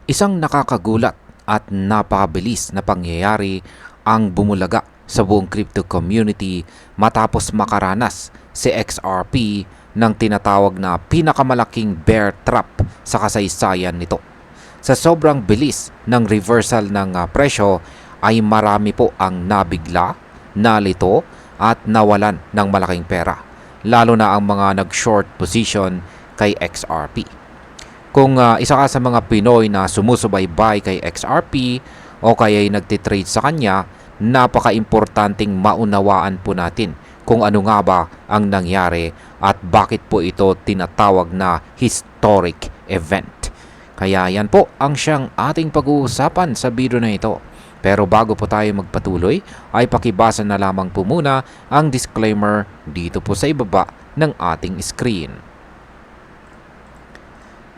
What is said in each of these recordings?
Isang nakakagulat at napakabilis na pangyayari ang bumulaga sa buong crypto community matapos makaranas si XRP ng tinatawag na pinakamalaking bear trap sa kasaysayan nito. Sa sobrang bilis ng reversal ng presyo ay marami po ang nabigla, nalito at nawalan ng malaking pera, lalo na ang mga nag-short position kay XRP. Kung isa ka sa mga Pinoy na sumusubaybay kay XRP o kaya ay nagtitrade sa kanya, napaka-importanting maunawaan po natin kung ano nga ba ang nangyari at bakit po ito tinatawag na historic event. Kaya yan po ang siyang ating pag-uusapan sa video na ito. Pero bago po tayo magpatuloy, ay pakibasa na lamang po muna ang disclaimer dito po sa ibaba ng ating screen.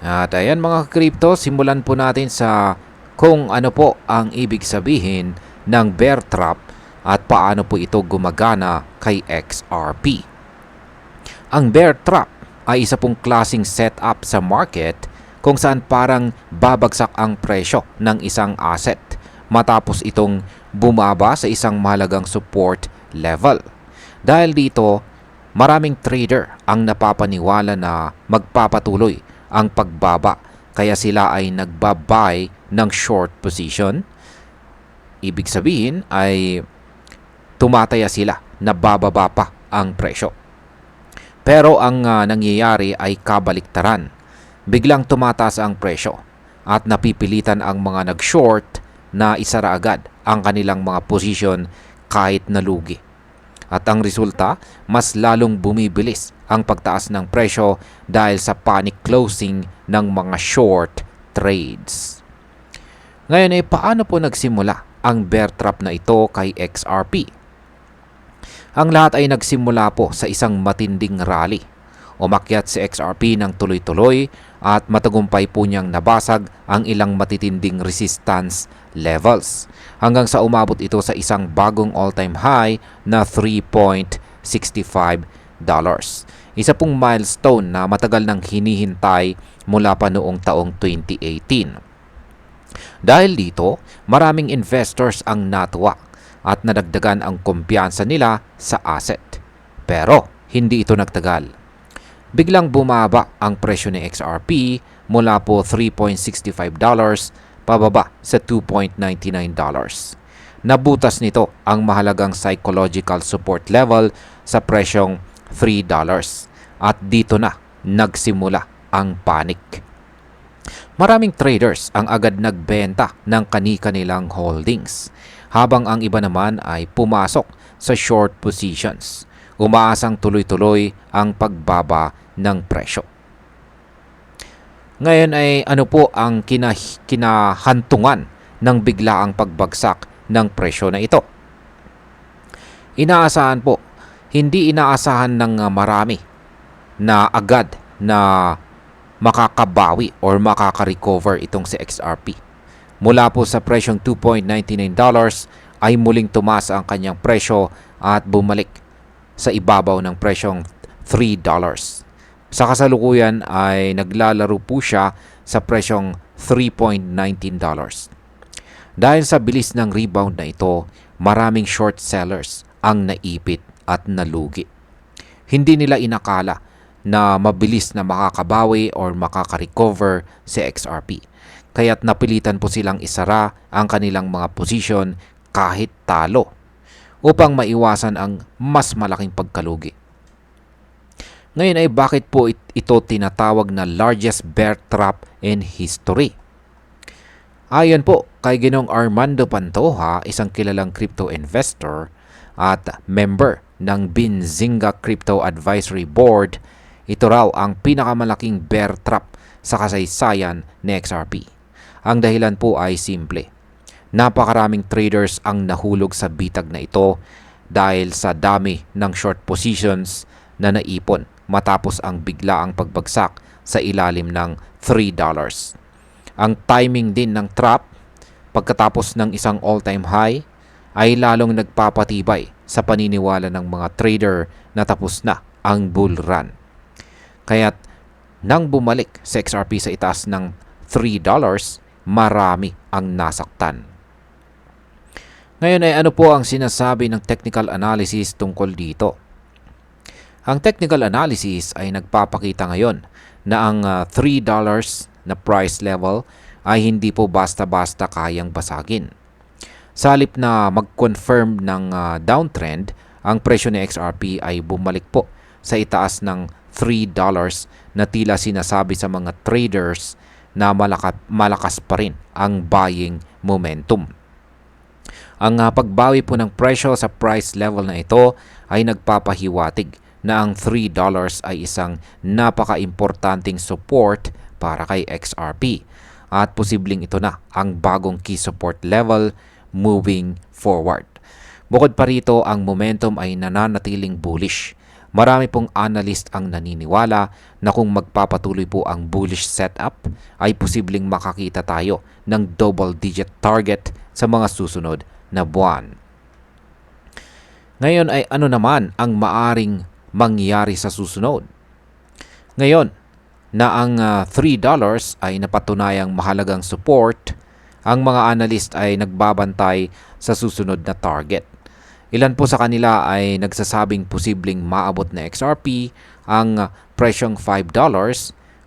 At ayan mga crypto, simulan po natin sa kung ano po ang ibig sabihin ng bear trap at paano po ito gumagana kay XRP. Ang bear trap ay isa pong klaseng setup sa market kung saan parang babagsak ang presyo ng isang asset matapos itong bumaba sa isang mahalagang support level. Dahil dito, maraming trader ang napapaniwala na magpapatuloy ang pagbaba kaya sila ay nagbabuy ng short position. Ibig sabihin ay tumataya sila na bababa pa ang presyo. Pero ang nangyayari ay kabaliktaran. Biglang tumataas ang presyo at napipilitan ang mga nag-short na isara agad ang kanilang mga position kahit nalugi. At ang resulta, mas lalong bumibilis ang pagtaas ng presyo dahil sa panic closing ng mga short trades. Ngayon ay paano po nagsimula ang bear trap na ito kay XRP? Ang lahat ay nagsimula po sa isang matinding rally. Umakyat si XRP ng tuloy-tuloy at matagumpay po niyang nabasag ang ilang matitinding resistance levels hanggang sa umabot ito sa isang bagong all-time high na $3.65. Isa pong milestone na matagal nang hinihintay mula pa noong taong 2018. Dahil dito, maraming investors ang natuwa at nadagdagan ang kumpiyansa nila sa asset. Pero hindi ito nagtagal. Biglang bumaba ang presyo ni XRP mula po $3.65 pababa sa $2.99. Nabutas nito ang mahalagang psychological support level sa presyong $3 at dito na nagsimula ang panic. Maraming traders ang agad nagbenta ng kani-kanilang holdings habang ang iba naman ay pumasok sa short positions. Umaasang tuloy-tuloy ang pagbaba ng presyo. Ngayon ay ano po ang kinahantungan ng biglaang pagbagsak ng presyo na ito? Inaasahan po, hindi inaasahan ng marami na agad na makakabawi or makaka-recover itong si XRP. Mula po sa presyong $2.99 ay muling tumaas ang kanyang presyo at bumalik sa ibabaw ng presyong $3. Sa kasalukuyan ay naglalaro po siya sa presyong $3.19. Dahil sa bilis ng rebound na ito, maraming short sellers ang naipit at nalugi. Hindi nila inakala na mabilis na makakabawi or makaka-recover si XRP. Kaya't napilitan po silang isara ang kanilang mga posisyon kahit talo upang maiwasan ang mas malaking pagkalugi. Ngayon ay bakit po ito tinatawag na largest bear trap in history? Ayon po kay Ginoong Armando Pantoja, isang kilalang crypto investor at member ng Benzinga Crypto Advisory Board, ito raw ang pinakamalaking bear trap sa kasaysayan ni XRP. Ang dahilan po ay simple. Napakaraming traders ang nahulog sa bitag na ito dahil sa dami ng short positions na naipon matapos ang biglaang pagbagsak sa ilalim ng $3. Ang timing din ng trap pagkatapos ng isang all-time high ay lalong nagpapatibay sa paniniwala ng mga trader na tapos na ang bull run. Kaya't nang bumalik sa XRP sa itaas ng $3, marami ang nasaktan. Ngayon ay ano po ang sinasabi ng technical analysis tungkol dito? Ang technical analysis ay nagpapakita ngayon na ang $3 na price level ay hindi po basta-basta kayang basagin. Sa halip na mag-confirm ng downtrend, ang presyo ni XRP ay bumalik po sa itaas ng $3 na tila sinasabi sa mga traders na malakas pa rin ang buying momentum. Ang pagbawi po ng presyo sa price level na ito ay nagpapahiwatig na ang $3 ay isang napaka-importanting support para kay XRP at posibleng ito na ang bagong key support level moving forward. Bukod pa rito, ang momentum ay nananatiling bullish. Marami pong analyst ang naniniwala na kung magpapatuloy po ang bullish setup ay posibleng makakita tayo ng double-digit target sa mga susunod na buwan. Ngayon ay ano naman ang maaring mangyari sa susunod? Ngayon na ang $3 ay napatunayang mahalagang support, ang mga analyst ay nagbabantay sa susunod na target. Ilan po sa kanila ay nagsasabing posibleng maabot na XRP ang presyong $5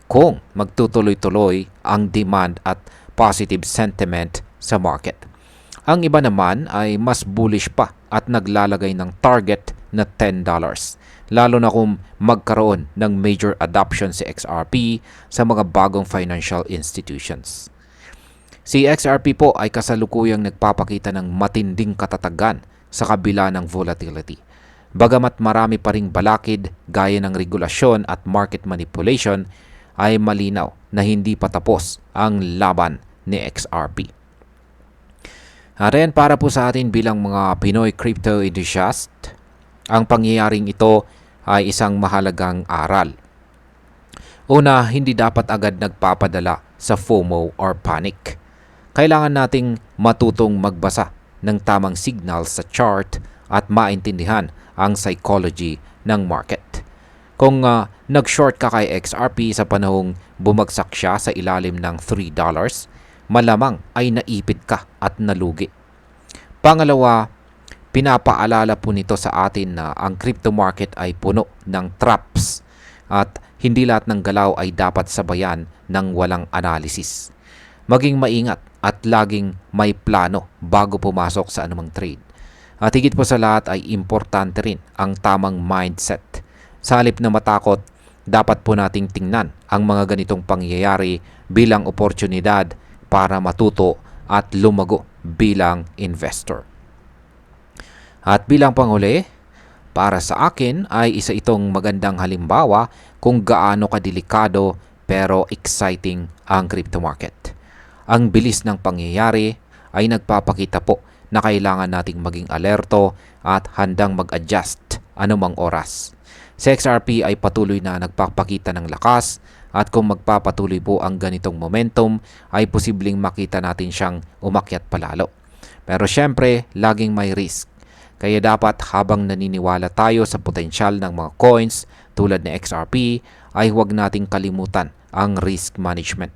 kung magtutuloy-tuloy ang demand at positive sentiment sa market. Ang iba naman ay mas bullish pa at naglalagay ng target na $10, lalo na kung magkaroon ng major adoption si XRP sa mga bagong financial institutions. Si XRP po ay kasalukuyang nagpapakita ng matinding katatagan sa kabila ng volatility. Bagamat marami pa ring balakid gaya ng regulasyon at market manipulation, ay malinaw na hindi pa tapos ang laban ni XRP. At yan para po sa atin bilang mga Pinoy crypto enthusiast, ang pangyayaring ito ay isang mahalagang aral. Una, hindi dapat agad nagpapadala sa FOMO or panic. Kailangan nating matutong magbasa ng tamang signal sa chart at maintindihan ang psychology ng market. Kung nag-short ka kay XRP sa panahong bumagsak siya sa ilalim ng $3, malamang ay naipit ka at nalugi. Pangalawa, pinapaalala po nito sa atin na ang crypto market ay puno ng traps at hindi lahat ng galaw ay dapat sabayan ng walang analysis. Maging maingat at laging may plano bago pumasok sa anumang trade. At higit po sa lahat ay importante rin ang tamang mindset. Sa halip na matakot, dapat po nating tingnan ang mga ganitong pangyayari bilang oportunidad para matuto at lumago bilang investor. At bilang panghuli, para sa akin ay isa itong magandang halimbawa kung gaano kadelikado pero exciting ang crypto market. Ang bilis ng pangyayari ay nagpapakita po na kailangan nating maging alerto at handang mag-adjust anumang oras. Si XRP ay patuloy na nagpapakita ng lakas at kung magpapatuloy po ang ganitong momentum ay posibleng makita natin siyang umakyat palalo. Pero syempre, laging may risk. Kaya dapat habang naniniwala tayo sa potensyal ng mga coins tulad ni XRP ay huwag nating kalimutan ang risk management.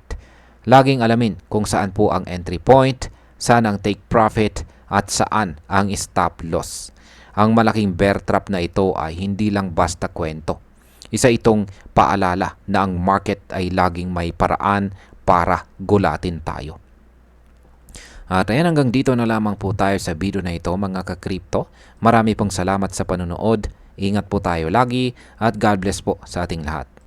Laging alamin kung saan po ang entry point, saan ang take profit at saan ang stop loss. Ang malaking bear trap na ito ay hindi lang basta kwento. Isa itong paalala na ang market ay laging may paraan para gulatin tayo. At ayan, hanggang dito na lamang po tayo sa video na ito mga ka-crypto. Marami pong salamat sa panonood. Ingat po tayo lagi at God bless po sa ating lahat.